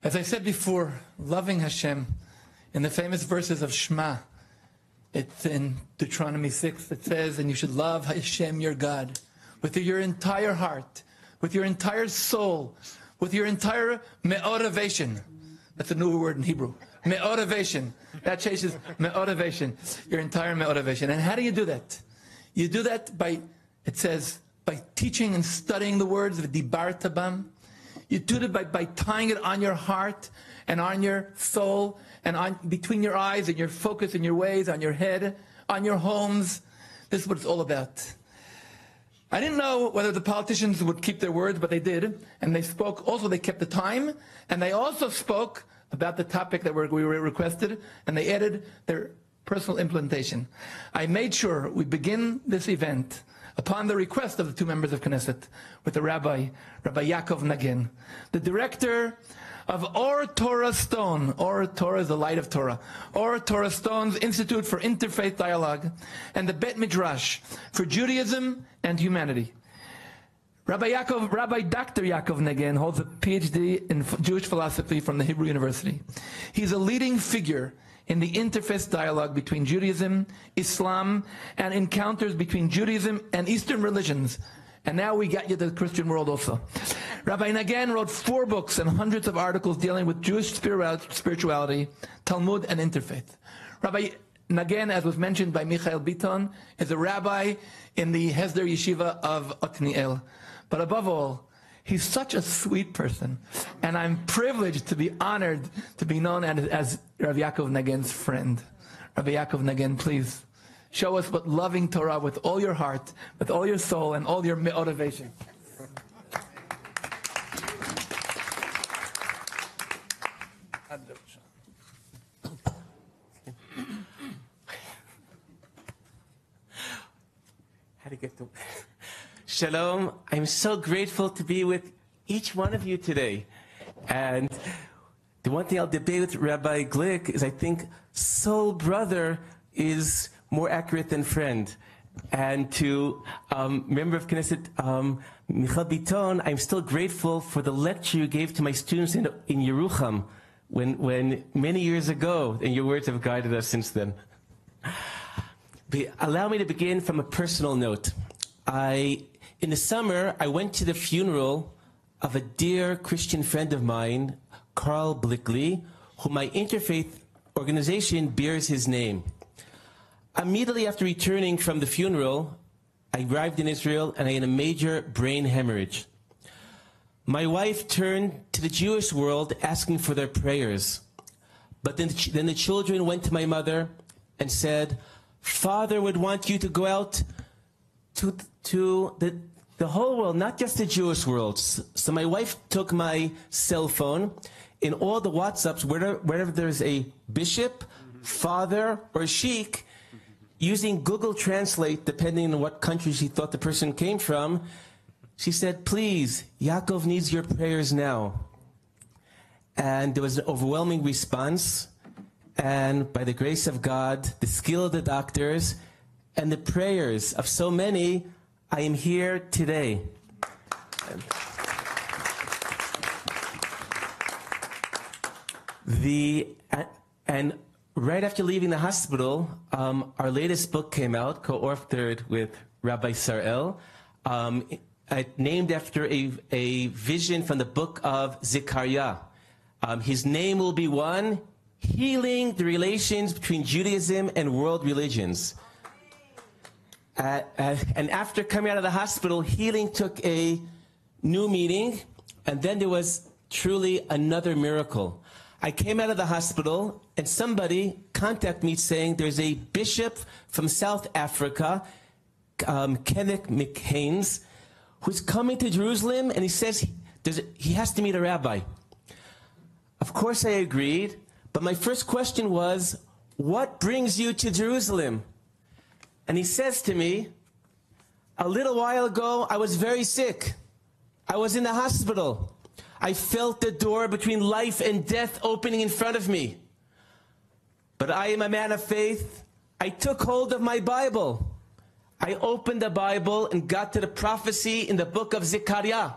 As I said before, loving Hashem, in the famous verses of Shema, it's in Deuteronomy 6, it says, and you should love Hashem, your God, with your entire heart, with your entire soul, with your entire me'otivation. That's a new word in Hebrew. Me'otivation. That changes me'otivation, your entire me'otivation. And how do you do that? You do that by, it says, by teaching and studying the words of Dibarta Bam. You do it by tying it on your heart and on your soul and on between your eyes and your focus and your ways, on your head, on your homes. This is what it's all about. I didn't know whether the politicians would keep their words, but they did. And they spoke, also they kept the time, and they also spoke about the topic that we were requested, and they added their personal implementation. I made sure we begin this event upon the request of the two members of Knesset, with the Rabbi Yaacov Nagen, the director of Or Torah Stone. Or Torah is the light of Torah. Or Torah Stone's Institute for Interfaith Dialogue, and the Beit Midrash for Judaism and Humanity. Rabbi Dr. Yaacov Nagen holds a PhD in Jewish philosophy from the Hebrew University. He's a leading figure in the interfaith dialogue between Judaism, Islam, and encounters between Judaism and Eastern religions. And now we got you the Christian world also. Rabbi Nagen wrote 4 books and hundreds of articles dealing with Jewish spirituality, Talmud, and interfaith. Rabbi Nagen, as was mentioned by Michael Biton, is a rabbi in the Hesder Yeshiva of Otniel. But above all, he's such a sweet person, and I'm privileged to be honored to be known as Rabbi Yaacov Nagen's friend. Rabbi Yaacov Nagen, please show us what loving Torah with all your heart, with all your soul, and all your motivation. How to get to Shalom. I'm so grateful to be with each one of you today. And the one thing I'll debate with Rabbi Glick is I think soul brother is more accurate than friend. And to member of Knesset, Michael Biton, I'm still grateful for the lecture you gave to my students in Yerucham when many years ago, and your words have guided us since then. But allow me to begin from a personal note. In the summer, I went to the funeral of a dear Christian friend of mine, Carl Blickley, who my interfaith organization bears his name. Immediately after returning from the funeral, I arrived in Israel and I had a major brain hemorrhage. My wife turned to the Jewish world asking for their prayers. But then the children went to my mother and said, Father would want you to go out to the whole world, not just the Jewish world. So my wife took my cell phone. In all the WhatsApps, wherever there's a bishop, father, or sheikh, using Google Translate, depending on what country she thought the person came from, she said, please, Yaakov needs your prayers now. And there was an overwhelming response. And by the grace of God, the skill of the doctors, and the prayers of so many, I am here today. And right after leaving the hospital, our latest book came out, co-authored with Rabbi Sarel, named after a vision from the book of Zechariah. His name will be one, Healing the Relations Between Judaism and World Religions. And after coming out of the hospital, healing took a new meaning, and then there was truly another miracle. I came out of the hospital, and somebody contacted me saying there's a bishop from South Africa, Kenneth McHaines, who's coming to Jerusalem, and he says he has to meet a rabbi. Of course I agreed, but my first question was, what brings you to Jerusalem? And he says to me, a little while ago, I was very sick. I was in the hospital. I felt the door between life and death opening in front of me. But I am a man of faith. I took hold of my Bible. I opened the Bible and got to the prophecy in the book of Zechariah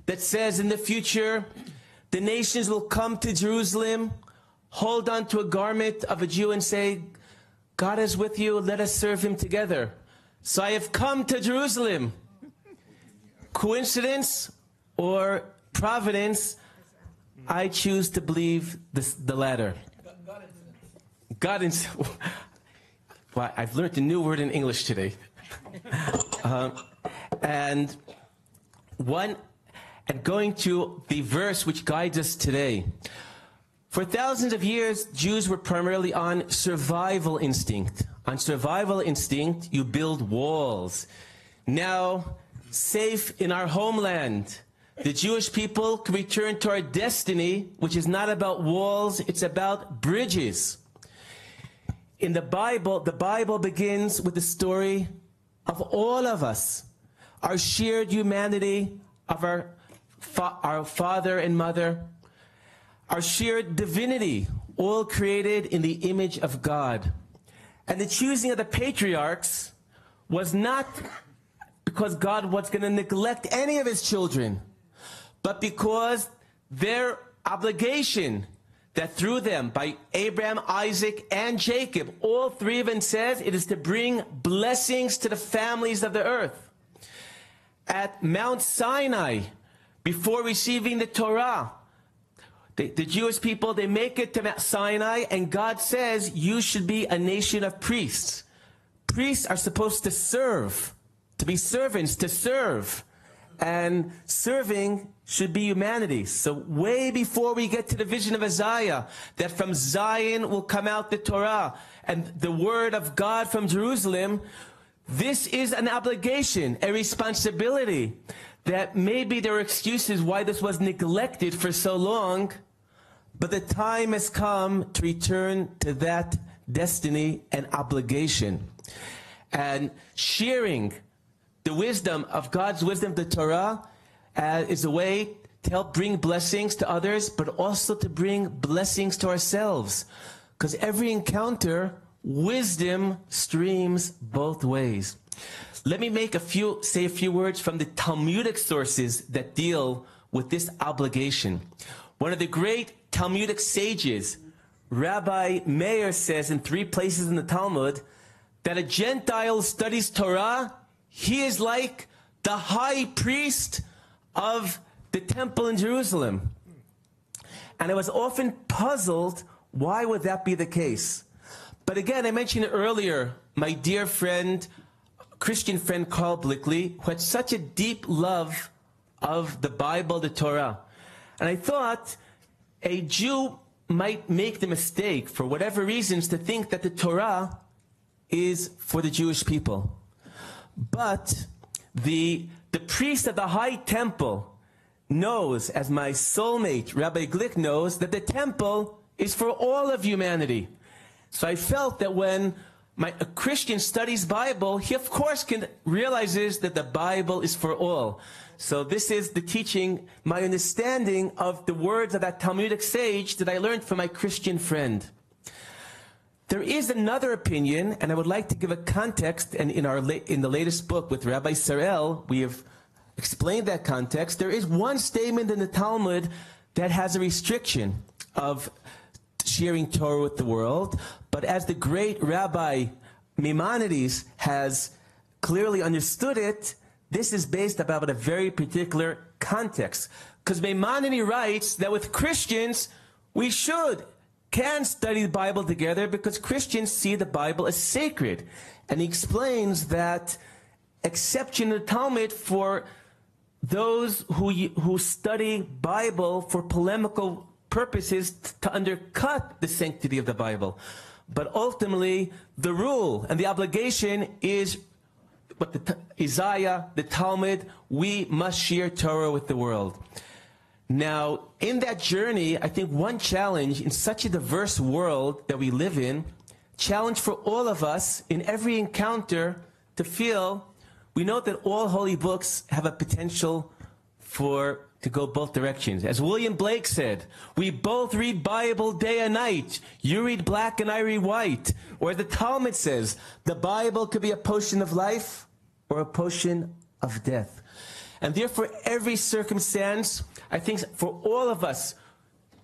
that says in the future, the nations will come to Jerusalem, hold on to a garment of a Jew and say, God is with you, let us serve him together. So I have come to Jerusalem. Coincidence or providence? I choose to believe the latter. God incident. Well, I've learned a new word in English today. And going to the verse which guides us today. For thousands of years, Jews were primarily on survival instinct. On survival instinct, you build walls. Now, safe in our homeland, the Jewish people can return to our destiny, which is not about walls, it's about bridges. In the Bible begins with the story of all of us, our shared humanity, of our father and mother, our shared divinity, all created in the image of God. And the choosing of the patriarchs was not because God was going to neglect any of his children, but because their obligation that through them, by Abraham, Isaac, and Jacob, all three of them says it is to bring blessings to the families of the earth. At Mount Sinai, before receiving the Torah, the Jewish people, they make it to Mount Sinai, and God says, you should be a nation of priests. Priests are supposed to serve, to be servants, to serve. And serving should be humanity. So way before we get to the vision of Isaiah, that from Zion will come out the Torah and the word of God from Jerusalem, this is an obligation, a responsibility, that maybe there are excuses why this was neglected for so long, but the time has come to return to that destiny and obligation. And sharing the wisdom of God's wisdom, the Torah, is a way to help bring blessings to others, but also to bring blessings to ourselves. Because every encounter, wisdom streams both ways. Let me say a few words from the Talmudic sources that deal with this obligation. One of the great Talmudic sages, Rabbi Meir, says in 3 places in the Talmud that a Gentile studies Torah, he is like the high priest of the temple in Jerusalem. And I was often puzzled, why would that be the case? But again, I mentioned earlier, my dear friend, Christian friend Carl Blickley, who had such a deep love of the Bible, the Torah. And I thought a Jew might make the mistake, for whatever reasons, to think that the Torah is for the Jewish people. But the priest of the high temple knows, as my soulmate, Rabbi Glick, knows, that the temple is for all of humanity. So I felt that when a Christian studies Bible, he of course realizes that the Bible is for all. So this is the teaching, my understanding of the words of that Talmudic sage that I learned from my Christian friend. There is another opinion, and I would like to give a context, and in the latest book with Rabbi Sarel, we have explained that context. There is one statement in the Talmud that has a restriction of sharing Torah with the world, but as the great Rabbi Maimonides has clearly understood it, this is based about a very particular context. Because Maimonides writes that with Christians, we can study the Bible together because Christians see the Bible as sacred. And he explains that exception in the Talmud for those who study Bible for polemical purposes to undercut the sanctity of the Bible. But ultimately, the rule and the obligation is what Isaiah, the Talmud, we must share Torah with the world. Now, in that journey, I think one challenge in such a diverse world that we live in, challenge for all of us in every encounter to feel, we know that all holy books have a potential to go both directions. As William Blake said, we both read Bible day and night. You read black and I read white. Or the Talmud says, the Bible could be a potion of life or a potion of death. And therefore, every circumstance, I think for all of us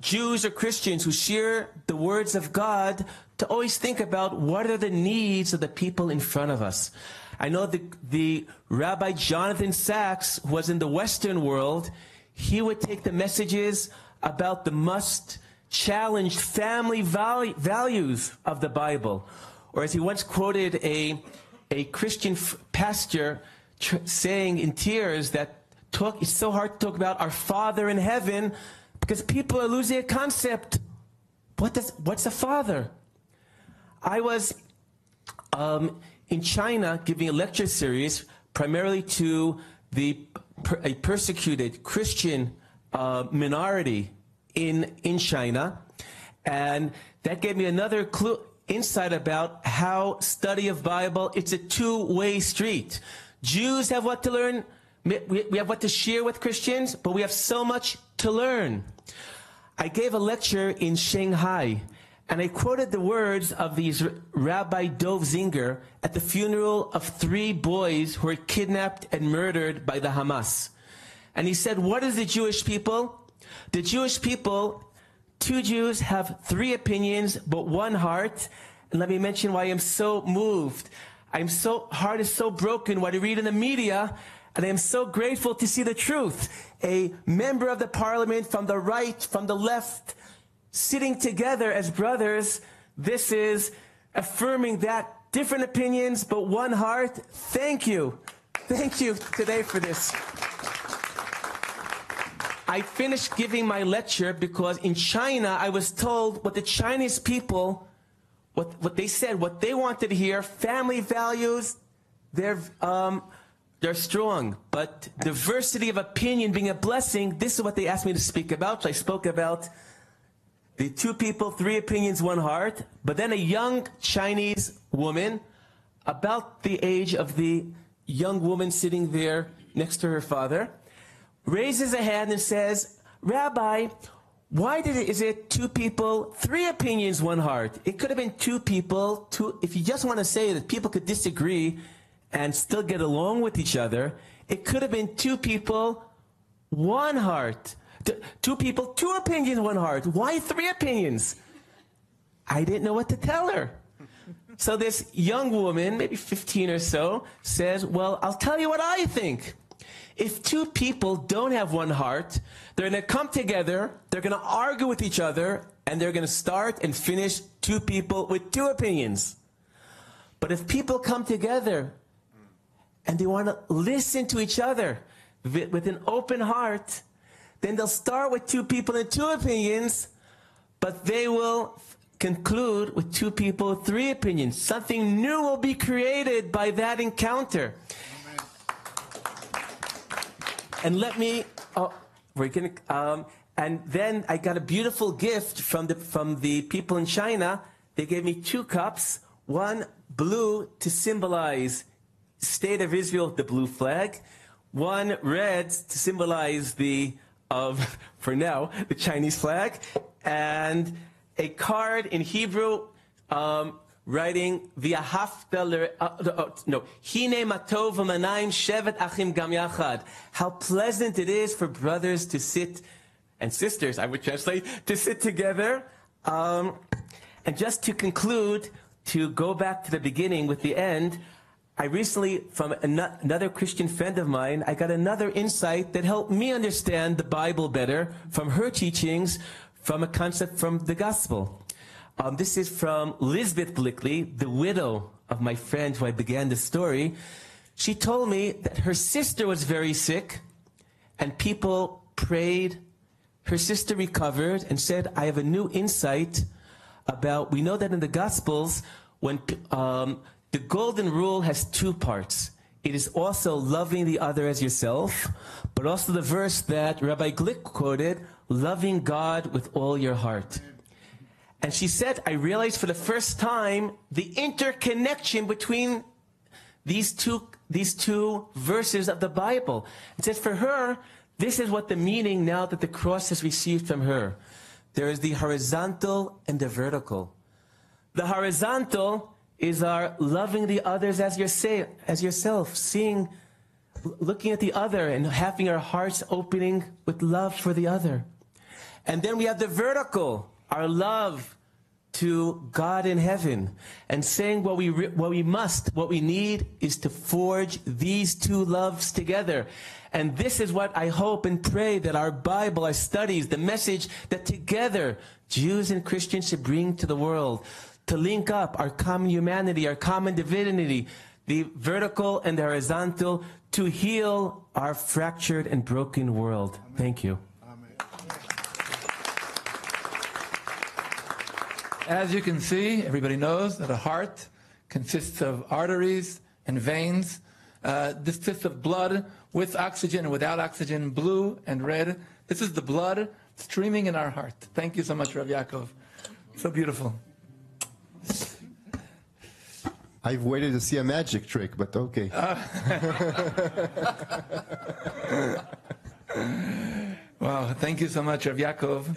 Jews or Christians who share the words of God to always think about what are the needs of the people in front of us. I know the Rabbi Jonathan Sachs, who was in the Western world, he would take the messages about the must-challenged family values of the Bible. Or as he once quoted a Christian pastor saying in tears that it's so hard to talk about our Father in heaven because people are losing a concept. What's a father? I was in China giving a lecture series primarily to a persecuted Christian minority in China, and that gave me another insight about how study of Bible, it's a two-way street. Jews have what to learn, we have what to share with Christians, but we have so much to learn. I gave a lecture in Shanghai, and I quoted the words of these Rabbi Dov Zinger at the funeral of 3 boys who were kidnapped and murdered by the Hamas. And he said, what is the Jewish people? The Jewish people, 2 Jews have 3 opinions, but 1 heart. And let me mention why I'm so moved. Heart is so broken what I read in the media, and I am so grateful to see the truth. A member of the parliament from the right, from the left, sitting together as brothers. This is affirming that different opinions, but 1 heart. Thank you. Thank you today for this. I finished giving my lecture because in China, I was told what the Chinese people, what they said, what they wanted to hear, family values, they're strong, but diversity of opinion being a blessing, this is what they asked me to speak about. So I spoke about the 2 people, 3 opinions, 1 heart, but then a young Chinese woman, about the age of the young woman sitting there next to her father, raises a hand and says, Rabbi, why is it 2 people, 3 opinions, 1 heart? It could have been 2 people, if you just want to say that people could disagree and still get along with each other, it could have been 2 people, 1 heart. 2 people, 2 opinions, 1 heart. Why 3 opinions? I didn't know what to tell her. So this young woman, maybe 15 or so, says, well, I'll tell you what I think. If 2 people don't have 1 heart, they're going to come together, they're going to argue with each other, and they're going to start and finish 2 people with 2 opinions. But if people come together and they want to listen to each other with an open heart, then they'll start with 2 people and 2 opinions, but they will conclude with 2 people, 3 opinions. Something new will be created by that encounter. And let me, and then I got a beautiful gift from the people in China. They gave me 2 cups, 1 blue to symbolize State of Israel, the blue flag, 1 red to symbolize for now, the Chinese flag, and a card in Hebrew writing Hine matov v'manayim shevet achim gam yachad. How pleasant it is for brothers to sit, and sisters, I would translate, to sit together. And just to conclude, to go back to the beginning with the end, I recently, from another Christian friend of mine, I got another insight that helped me understand the Bible better from her teachings, from a concept from the gospel. This is from Lisbeth Blickley, the widow of my friend who I began the story. She told me that her sister was very sick, and people prayed. Her sister recovered and said, I have a new insight about, we know that in the Gospels, when the golden rule has 2 parts. It is also loving the other as yourself, but also the verse that Rabbi Glick quoted, loving God with all your heart. And she said, I realized for the first time the interconnection between these two verses of the Bible. It says for her, this is what the meaning now that the cross has received from her. There is the horizontal and the vertical. The horizontal is our loving the others as yourself, looking at the other and having our hearts opening with love for the other. And then we have the vertical, our love to God in heaven. And saying what we need is to forge these two loves together. And this is what I hope and pray that our Bible, our studies, the message that together Jews and Christians should bring to the world, to link up our common humanity, our common divinity, the vertical and the horizontal, to heal our fractured and broken world. Thank you. As you can see, everybody knows that a heart consists of arteries and veins. This consists of blood with oxygen and without oxygen, blue and red. This is the blood streaming in our heart. Thank you so much, Rav Yaakov. So beautiful. I've waited to see a magic trick, but okay. Wow, thank you so much, Rav Yaakov.